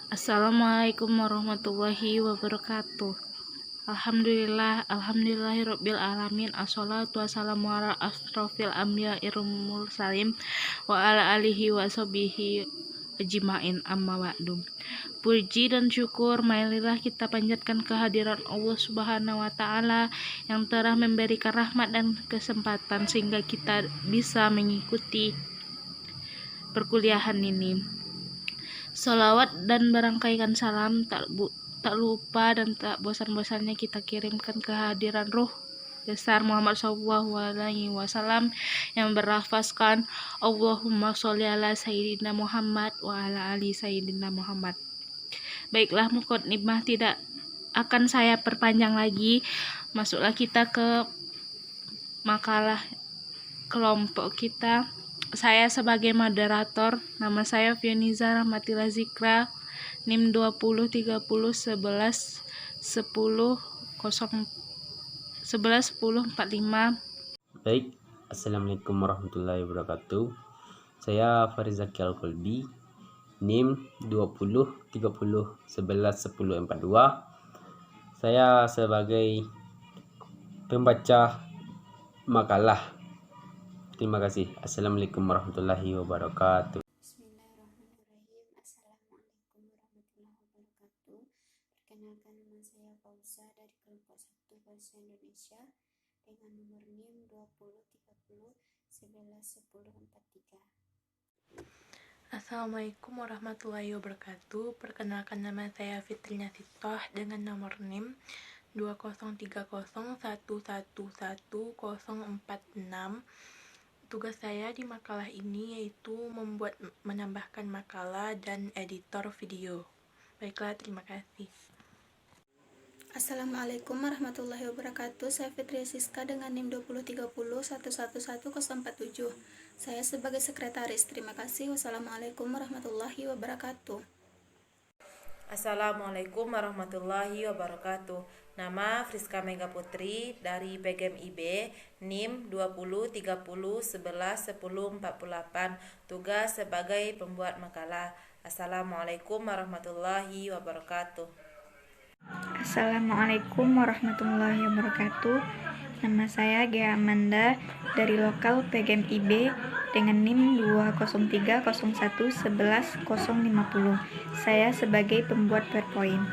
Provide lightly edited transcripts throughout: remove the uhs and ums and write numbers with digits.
Assalamualaikum warahmatullahi wabarakatuh. Alhamdulillahirabbil alamin. Assalatu wassalamu ala asrofil anbiya'ir mursalin wa ala alihi wa sahbihi ajmain, amma ba'du. Puji dan syukur marilah kita panjatkan kehadiran Allah Subhanahu wa taala yang telah memberikan rahmat dan kesempatan sehingga kita bisa mengikuti perkuliahan ini. Salawat dan barangkaikan salam tak lupa dan tak bosan-bosannya kita kirimkan kehadiran ruh besar Muhammad SAW yang berlafazkan Allahumma sholli ala Sayyidina Muhammad wa ala ali Sayyidina Muhammad. Baiklah mukhodimah tidak akan saya perpanjang lagi. Masuklah kita ke makalah kelompok kita. Saya sebagai moderator, nama saya Fioniza Rahmatillah Zikra, NIM 20 30 11 10 11 10 45. Baik, Assalamualaikum warahmatullahi wabarakatuh. Saya Farizaki Al-Qalbi, NIM 20 30 11 10 42. Saya sebagai pembaca makalah. Terima kasih. Assalamualaikum warahmatullahi wabarakatuh. Bismillahirrahmanirrahim. Assalamualaikum warahmatullahi wabarakatuh. Perkenalkan, nama saya Fauza dari kelompok 1 Bahasa Indonesia dengan nomor NIM 20 30 11 10 43. Assalamualaikum warahmatullahi wabarakatuh. Perkenalkan, nama saya Fitrinya Sitoh dengan nomor NIM 203011111046. Tugas saya di makalah ini yaitu menambahkan makalah dan editor video. Baiklah, terima kasih. Assalamualaikum warahmatullahi wabarakatuh. Saya Fitria Siska dengan NIM 2030111047. Saya sebagai sekretaris. Terima kasih. Wassalamualaikum warahmatullahi wabarakatuh. Assalamualaikum warahmatullahi wabarakatuh. Nama Friska Mega Putri dari PGMIB, NIM 20 30 11 10 48. Tugas sebagai pembuat makalah. Assalamualaikum warahmatullahi wabarakatuh. Assalamualaikum warahmatullahi wabarakatuh. Nama saya Gea Amanda dari lokal PGMIB dengan NIM 20301111050. Saya sebagai pembuat PowerPoint.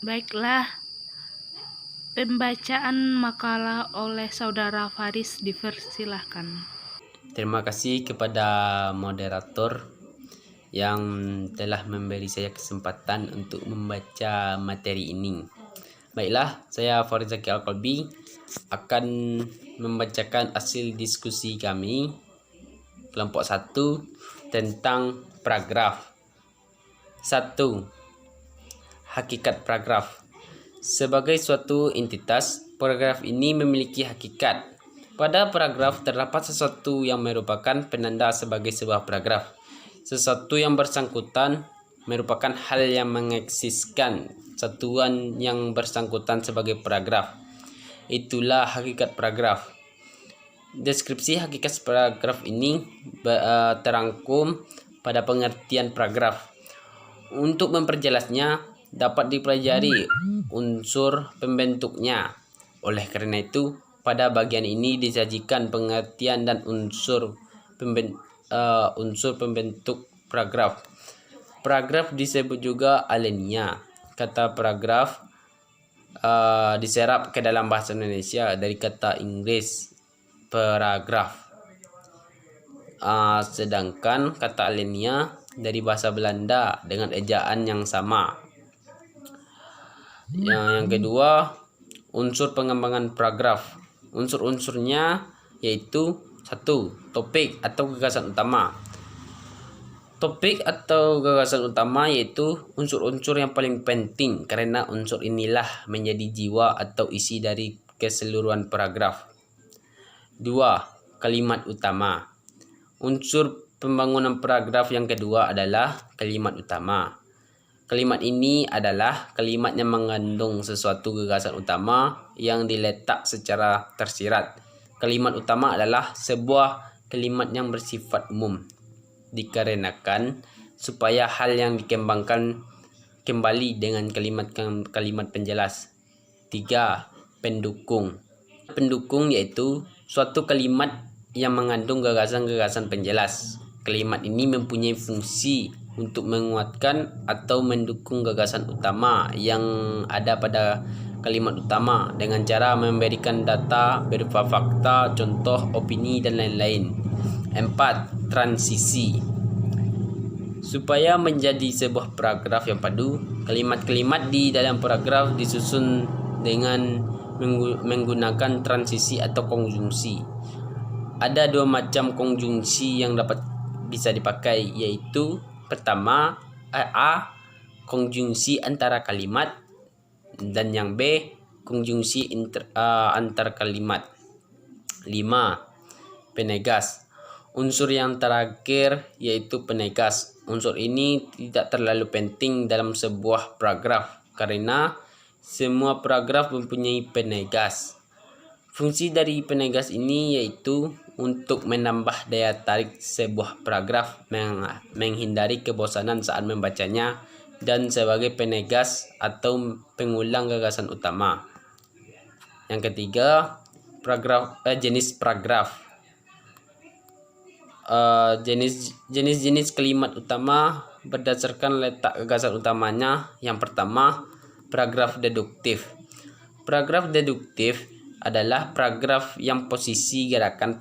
Baiklah, pembacaan makalah oleh saudara Faris dipersilahkan. Terima kasih kepada moderator yang telah memberi saya kesempatan untuk membaca materi ini. Baiklah, saya Farizaki Al-Qalbi akan membacakan hasil diskusi kami kelompok 1 tentang paragraf. 1. Hakikat paragraf. Sebagai suatu entitas, paragraf ini memiliki hakikat. Pada paragraf terdapat sesuatu yang merupakan penanda sebagai sebuah paragraf. Sesuatu yang bersangkutan merupakan hal yang mengeksiskan satuan yang bersangkutan sebagai paragraf. Itulah hakikat paragraf. Deskripsi hakikat paragraf ini terangkum pada pengertian paragraf. Untuk memperjelasnya, dapat dipelajari unsur pembentuknya. Oleh karena itu, pada bagian ini disajikan pengertian dan unsur pembentuk paragraf. Paragraf disebut juga alinea. Kata paragraf diserap ke dalam bahasa Indonesia dari kata Inggris paragraf. Sedangkan kata alinea dari bahasa Belanda dengan ejaan yang sama. Yang kedua, unsur pengembangan paragraf. Unsur-unsurnya yaitu 1. Topik atau gagasan utama. Topik atau gagasan utama yaitu unsur-unsur yang paling penting karena unsur inilah menjadi jiwa atau isi dari keseluruhan paragraf. 2. Kalimat utama. Unsur pembangunan paragraf yang kedua adalah kalimat utama. Kalimat ini adalah kalimat yang mengandung sesuatu gagasan utama yang diletak secara tersirat. Kalimat utama adalah sebuah kalimat yang bersifat umum, dikarenakan supaya hal yang dikembangkan kembali dengan kalimat penjelas. 3. Pendukung. Pendukung yaitu suatu kalimat yang mengandung gagasan-gagasan penjelas. Kalimat ini mempunyai fungsi untuk menguatkan atau mendukung gagasan utama yang ada pada kalimat utama dengan cara memberikan data berupa fakta, contoh, opini, dan lain-lain. 4. Transisi. Supaya menjadi sebuah paragraf yang padu, kalimat-kalimat di dalam paragraf disusun dengan menggunakan transisi atau konjungsi. Ada dua macam konjungsi yang bisa dipakai, yaitu pertama A. Konjungsi antara kalimat, dan yang B. Konjungsi antar kalimat. 5. Penegas. Unsur yang terakhir yaitu penegas. Unsur ini tidak terlalu penting dalam sebuah paragraf karena semua paragraf mempunyai penegas. Fungsi dari penegas ini yaitu untuk menambah daya tarik sebuah paragraf, menghindari kebosanan saat membacanya, dan sebagai penegas atau pengulang gagasan utama. Yang ketiga, jenis paragraf. Jenis-jenis kalimat utama berdasarkan letak gagasan utamanya. Yang pertama, paragraf deduktif. Paragraf deduktif adalah paragraf yang posisi gagasan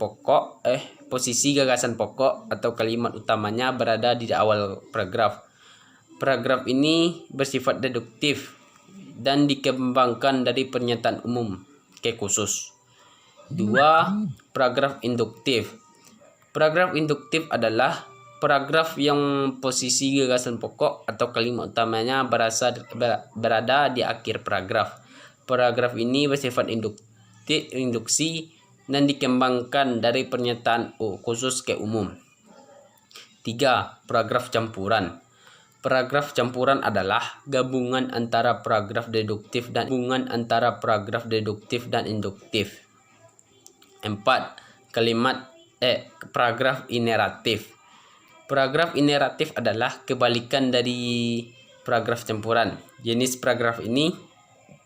pokok atau kalimat utamanya berada di awal paragraf. Paragraf ini bersifat deduktif dan dikembangkan dari pernyataan umum ke khusus. 2. Paragraf induktif. Paragraf induktif adalah paragraf yang posisi gagasan pokok atau kalimat utamanya berada di akhir paragraf. Paragraf ini bersifat induksi dan dikembangkan dari pernyataan khusus ke umum. 3. Paragraf campuran. Paragraf campuran adalah gabungan antara paragraf deduktif dan induktif. 4. Paragraf ineratif. Paragraf ineratif adalah kebalikan dari paragraf campuran. Jenis paragraf ini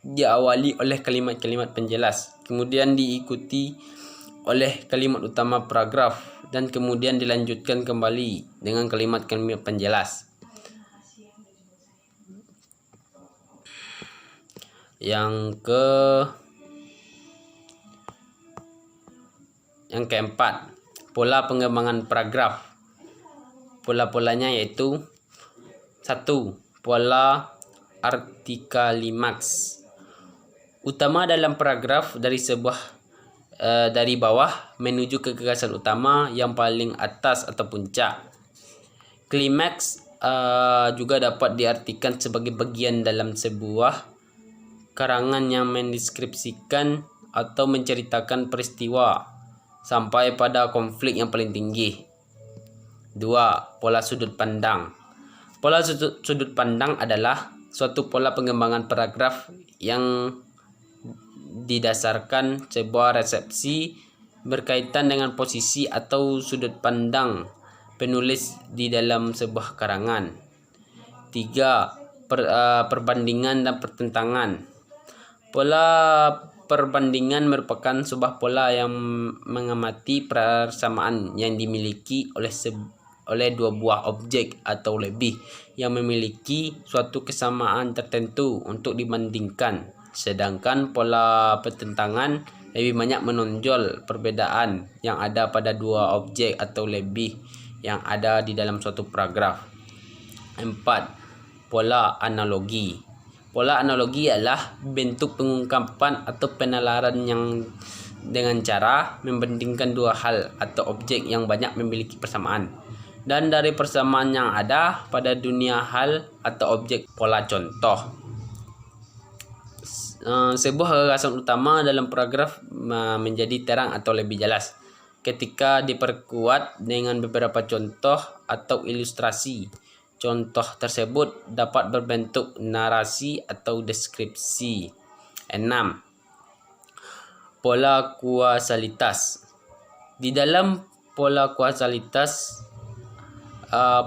diawali oleh kalimat-kalimat penjelas, kemudian diikuti oleh kalimat utama paragraf, dan kemudian dilanjutkan kembali dengan kalimat-kalimat penjelas. Yang keempat, pola pengembangan paragraf. Pola-polanya yaitu 1. Pola artiklimaks. Utama dalam paragraf dari bawah menuju ke gagasan utama yang paling atas atau puncak. Klimaks juga dapat diartikan sebagai bagian dalam sebuah karangan yang mendeskripsikan atau menceritakan peristiwa sampai pada konflik yang paling tinggi. 2. Pola sudut pandang. Pola sudut pandang adalah suatu pola pengembangan paragraf yang didasarkan sebuah resepsi berkaitan dengan posisi atau sudut pandang penulis di dalam sebuah karangan. 3. Perbandingan dan pertentangan. Pola perbandingan merupakan sebuah pola yang mengamati persamaan yang dimiliki oleh dua buah objek atau lebih yang memiliki suatu kesamaan tertentu untuk dibandingkan. Sedangkan pola pertentangan lebih banyak menonjol perbedaan yang ada pada dua objek atau lebih yang ada di dalam suatu paragraf. 4. Pola analogi. Pola analogi adalah bentuk pengungkapan atau penalaran yang dengan cara membandingkan dua hal atau objek yang banyak memiliki persamaan, dan dari persamaan yang ada pada dunia hal atau objek. Pola contoh. Sebuah gagasan utama dalam paragraf menjadi terang atau lebih jelas ketika diperkuat dengan beberapa contoh atau ilustrasi. Contoh tersebut dapat berbentuk narasi atau deskripsi. 6. Pola kausalitas. Di dalam pola kausalitas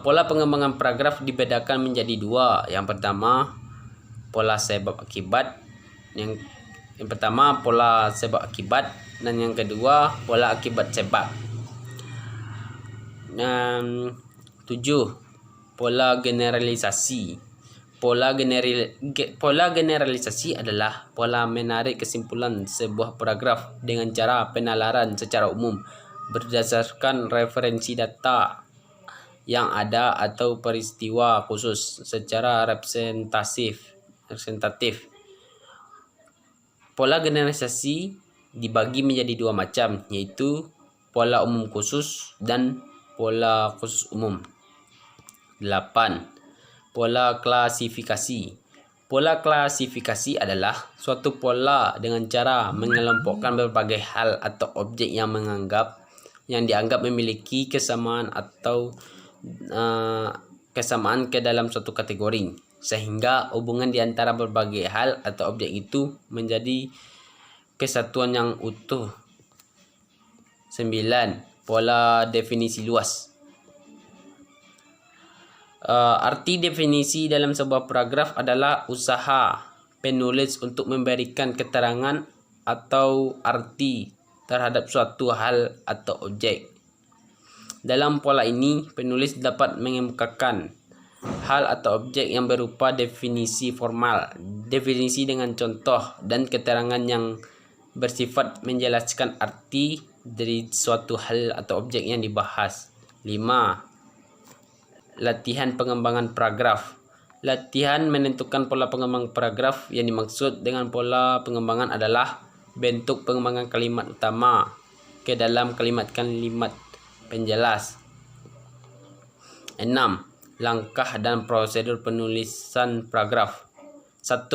Pola pengembangan paragraf dibedakan menjadi dua. Yang pertama, pola sebab akibat. Yang pertama, pola sebab akibat, dan yang kedua, pola akibat sebab. 7. Pola generalisasi. Pola generalisasi adalah pola menarik kesimpulan sebuah paragraf dengan cara penalaran secara umum berdasarkan referensi data yang ada atau peristiwa khusus secara representatif. Pola generalisasi dibagi menjadi dua macam, yaitu pola umum khusus dan pola khusus umum. 8. Pola klasifikasi. Pola klasifikasi adalah suatu pola dengan cara mengelompokkan berbagai hal atau objek yang dianggap memiliki kesamaan atau kesamaan ke dalam suatu kategori, sehingga hubungan di antara berbagai hal atau objek itu menjadi kesatuan yang utuh. 9. Pola definisi luas. Arti definisi dalam sebuah paragraf adalah usaha penulis untuk memberikan keterangan atau arti terhadap suatu hal atau objek. Dalam pola ini, penulis dapat mengemukakan hal atau objek yang berupa definisi formal, definisi dengan contoh, dan keterangan yang bersifat menjelaskan arti dari suatu hal atau objek yang dibahas. 5. Latihan pengembangan paragraf. Latihan menentukan pola pengembangan paragraf. Yang dimaksud dengan pola pengembangan adalah bentuk pengembangan kalimat utama ke dalam kalimat-kalimat penjelas. 6. Langkah dan prosedur penulisan paragraf. 1.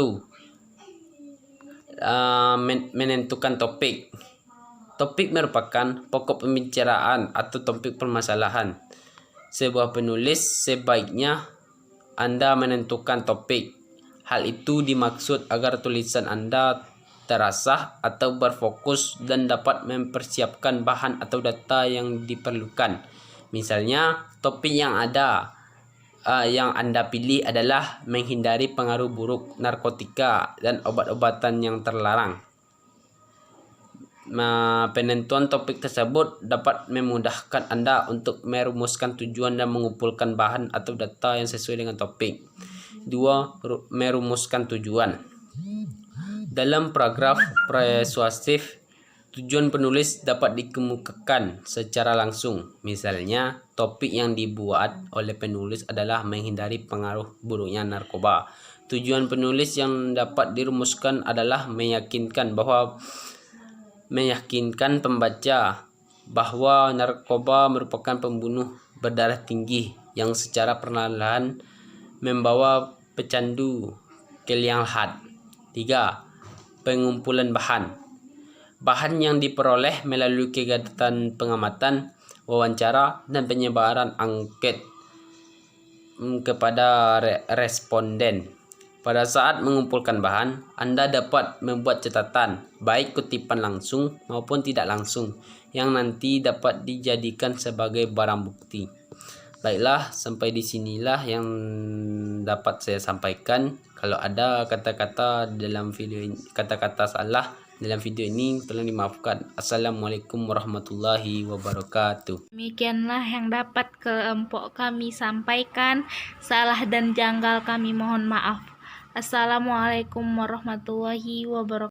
Menentukan topik. Topik merupakan pokok pembicaraan atau topik permasalahan. Sebuah penulis sebaiknya Anda menentukan topik. Hal itu dimaksud agar tulisan Anda terasa atau berfokus dan dapat mempersiapkan bahan atau data yang diperlukan. Misalnya, topik yang Anda pilih adalah menghindari pengaruh buruk narkotika dan obat-obatan yang terlarang. Penentuan topik tersebut dapat memudahkan Anda untuk merumuskan tujuan dan mengumpulkan bahan atau data yang sesuai dengan topik. 2. Merumuskan tujuan. Dalam paragraf persuasif, tujuan penulis dapat dikemukakan secara langsung. Misalnya, topik yang dibuat oleh penulis adalah menghindari pengaruh buruknya narkoba. Tujuan penulis yang dapat dirumuskan adalah meyakinkan pembaca bahwa narkoba merupakan pembunuh berdarah tinggi yang secara perlahan membawa pecandu ke liang lahat. 3. Pengumpulan bahan. Bahan yang diperoleh melalui kegiatan pengamatan, wawancara, dan penyebaran angket kepada responden. Pada saat mengumpulkan bahan, Anda dapat membuat catatan, baik kutipan langsung maupun tidak langsung, yang nanti dapat dijadikan sebagai barang bukti. Baiklah, sampai di sinilah yang dapat saya sampaikan. Kalau ada kata-kata dalam video ini, kata-kata salah dalam video ini, tolong dimaafkan. Assalamualaikum warahmatullahi wabarakatuh. Demikianlah yang dapat kelompok kami sampaikan. Salah dan janggal kami mohon maaf. Assalamualaikum warahmatullahi wabarakatuh.